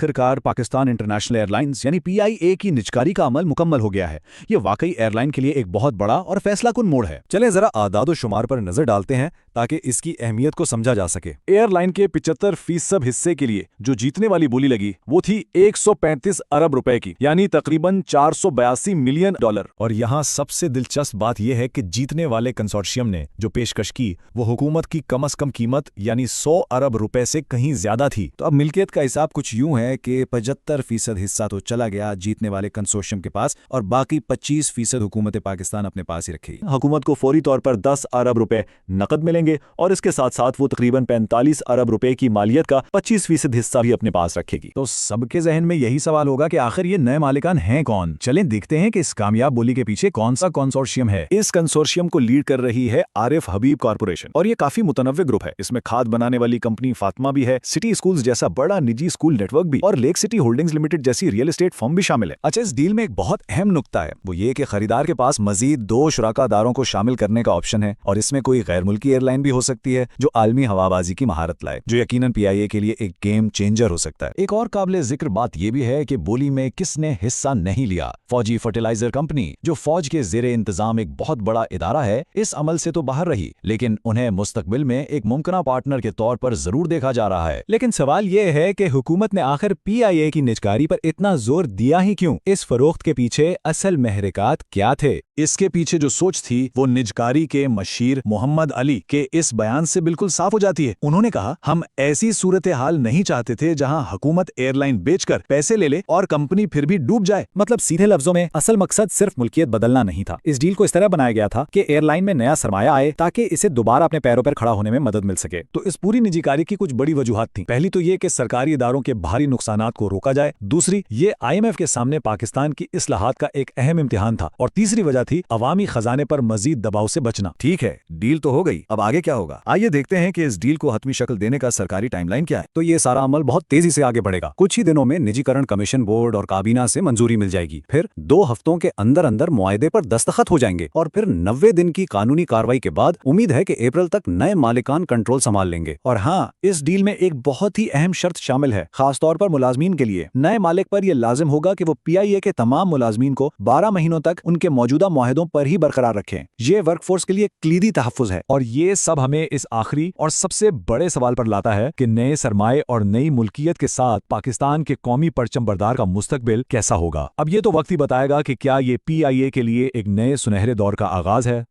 آخرکار Pakistan international air lines یعنی PIA کی نجکاری کا عمل مکمل ہو گیا ہے۔ یہ واقعی ایئر لائن کے لیے ایک بہت بڑا اور فیصلہ کن موڑ ہے۔ چلیں ذرا اعداد و شمار پر نظر ڈالتے ہیں تاکہ اس کی اہمیت کو سمجھا جا سکے۔ ایئر لائن کے 75% حصے کے لیے جو جیتنے والی بولی لگی وہ تھی 135 ارب روپے کی، یعنی تقریباً $482 ملین۔ اور یہاں سب سے دلچسپ بات یہ ہے کہ جیتنے والے کنسورشیم نے جو پیشکش کی وہ حکومت کی کم از کم قیمت یعنی 100 ارب روپے سے کہیں زیادہ تھی۔ تو اب ملکیت کا حساب کچھ یوں ہے کہ 75% حصہ تو چلا گیا جیتنے والے کنسورشیم کے پاس اور باقی 25% حکومت پاکستان اپنے پاس ہی رکھے گی۔ حکومت کو فوری طور پر 10 ارب روپے نقد ملیں گے اور اس کے ساتھ ساتھ وہ تقریباً 45 ارب روپے کی مالیت کا 25% حصہ بھی اپنے پاس رکھے گی۔ تو سب کے ذہن میں یہی سوال ہوگا کہ آخر یہ نئے مالکان ہیں کون؟ چلیں دیکھتے ہیں کہ اس کامیاب بولی کے پیچھے کون سا کنسورشیم ہے۔ اس کنسورشیم کو لیڈ کر رہی ہے عارف حبیب کارپوریشن اور یہ کافی متنوع گروپ ہے۔ اس میں کھاد بنانے والی کمپنی فاطمہ بھی ہے، سٹی اسکولز جیسا بڑا نجی اسکول نیٹ ورک بھی، اور لیک سٹی ہولڈنگز لمیٹڈ جیسی ریئل اسٹیٹ فرم بھی شامل ہے۔ اچھا، اس ڈیل میں ایک بہت اہم نقطہ ہے، وہ یہ کہ خریدار کے پاس مزید 2 شراکا داروں کو شامل کرنے کا آپشن ہے، اور اس میں کوئی غیر ملکی ایئر لائن بھی ہو سکتی ہے جو عالمی ہوابازی کی مہارت لائے، جو یقیناً PIA کے لیے ایک گیم چینجر ہو سکتا ہے۔ ایک اور قابل ذکر بات یہ بھی ہے کہ بولی میں کس نے حصہ نہیں لیا۔ فوجی فرٹیلائزر کمپنی، جو فوج کے زیر انتظام ایک بہت بڑا ادارہ ہے، اس عمل سے تو باہر رہی، لیکن انہیں مستقبل میں ایک ممکنہ پارٹنر کے طور پر ضرور دیکھا جا رہا ہے۔ لیکن سوال یہ ہے کہ حکومت نے آخر PIA کی نجکاری پر اتنا زور دیا ہی کیوں؟ اس فروخت کے پیچھے اصل محرکات کیا تھے؟ اس کے پیچھے جو سوچ تھی وہ نجکاری کے مشیر محمد علی کے اس بیان سے بالکل صاف ہو جاتی ہے۔ انہوں نے کہا، ہم ایسی صورتحال نہیں چاہتے تھے جہاں حکومت ایئر لائن بیچ کر پیسے لے لے اور کمپنی پھر بھی ڈوب جائے۔ مطلب سیدھے لفظوں میں اصل مقصد صرف ملکیت بدلنا نہیں تھا۔ اس ڈیل کو اس طرح بنایا گیا تھا کہ ایئر لائن میں نیا سرمایہ آئے تاکہ اسے دوبارہ اپنے پیروں پر کھڑا ہونے میں مدد مل سکے۔ تو اس پوری نجکاری کی کچھ بڑی وجوہات تھیں۔ پہلی تو یہ کہ سرکاری اداروں کے بھاری نقصانات کو روکا جائے، دوسری یہ IMF کے سامنے پاکستان کی اصلاحات کا ایک اہم امتحان تھا، اور تیسری وجہ تھی عوامی خزانے پر مزید دباؤ سے بچنا۔ ٹھیک ہے، ڈیل تو ہو گئی، اب آگے کیا ہوگا؟ آئیے دیکھتے ہیں کہ اس ڈیل کو حتمی شکل دینے کا سرکاری ٹائم لائن کیا ہے۔ تو یہ سارا عمل بہت تیزی سے آگے بڑھے گا۔ کچھ ہی دنوں میں نجیکرن کمیشن بورڈ اور کابینہ سے منظوری مل جائے گی، پھر 2 ہفتوں کے اندر اندر معاہدے پر دستخط ہو جائیں گے، اور پھر 90 دن کی قانونی کارروائی کے بعد امید ہے کہ اپریل تک نئے مالکان کنٹرول سنبھال لیں گے۔ اور ہاں، اس ڈیل میں ایک بہت ہی اہم شرط شامل ہے، خاص طور پر ملازمین کے لیے۔ نئے مالک پر یہ لازم ہوگا کہ وہ PIA کے تمام ملازمین کو 12 مہینوں تک ان کے موجودہ معاہدوں پر ہی برقرار رکھیں۔ یہ ورک فورس کے لیے کلیدی تحفظ ہے۔ اور یہ سب ہمیں اس آخری اور سب سے بڑے سوال پر لاتا ہے کہ نئے سرمائے اور نئی ملکیت کے ساتھ پاکستان کے قومی پرچم بردار کا مستقبل کیسا ہوگا۔ اب یہ تو وقت ہی بتائے گا کہ کیا یہ PIA کے لیے ایک نئے سنہرے دور کا آغاز ہے